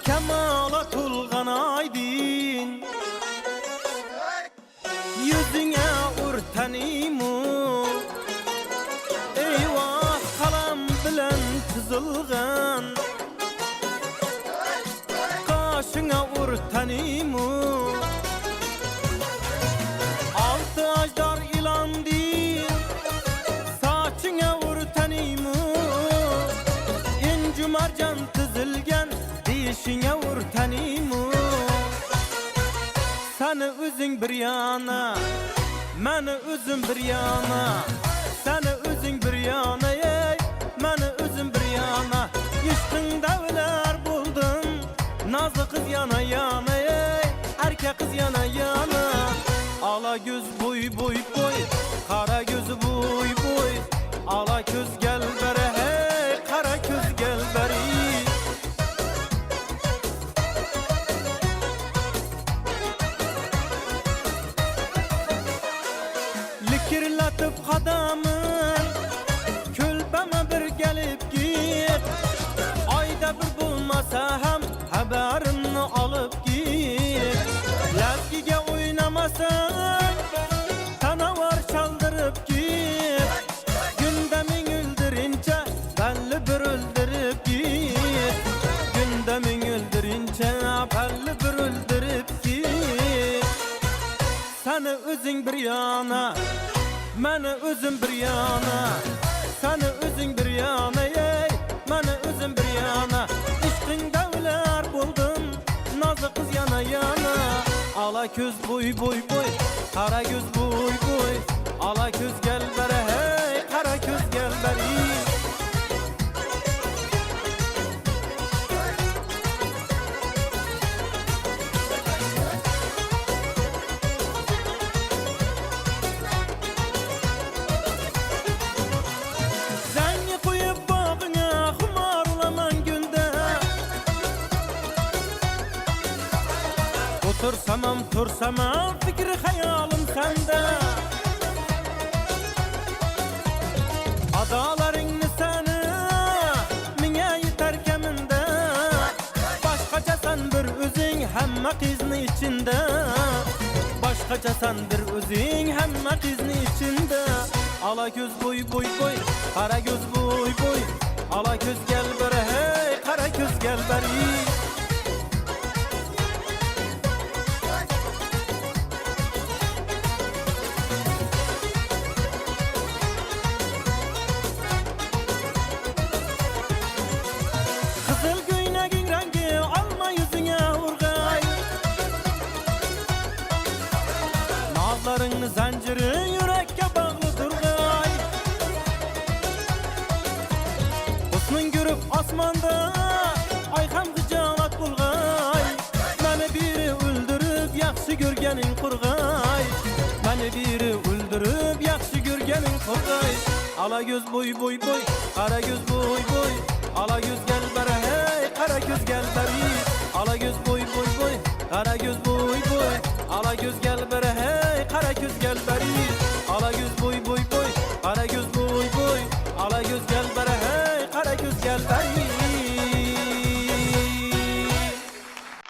Kemala tulgan aydin yüzüne urtanimu eyvah kalam bilen tızılgan kaşına urtanimu altı ajdar ilan değil saçına urtanimu incu marcan tızılgan dişine urtanimu seni üzün bir yana meni üzün bir yana seni üzün bir yana ey meni üzün bir yana işkında öler buldum nazlı kız yana yana ey erkek kız yana yana ala göz boy boy boy kara göz boy boy ala göz gel bere hey kara göz gel beri kirlatıp kadamın külbeme bir gelip git ayda bir bulmasa hem haberini alıp git lezgige oynamasan sana var çaldırıp git gündemin öldürünce belli bir öldürüp git gündemin öldürünce belli bir öldürüp git seni özün bir yana meni özüm bir yana seni özün bir yana ey meni özüm bir yana işkinde öler buldum nazlı kız yana yana ala göz boy boy boy kara göz boy boy ala göz gel bere hey kara göz gel beri Tursamam fikri hayalim sende adalarını seni mine yeter keminde başkaca sen bir özün hemme kızını içinde başkaca sen bir özün hemme kızını içinde ala göz boy boy boy kara göz boy boy ala göz gel bere hey kara göz gel beri nazlarını zinciri yürekke bağlı durgay Osman görüp asmanda ayhan gıcalat bulgay meni biri öldürüp yaxşı görgenin kurgay meni biri öldürüp yaxşı görgenin kurgay ala göz boy boy boy kara göz boy boy ala göz gel bere hey kara göz gel beri ala göz boy boy boy kara göz boy boy ala göz gel bere hey kara göz gel beri ala göz boy boy boy kara göz boy boy ala göz gel bere hey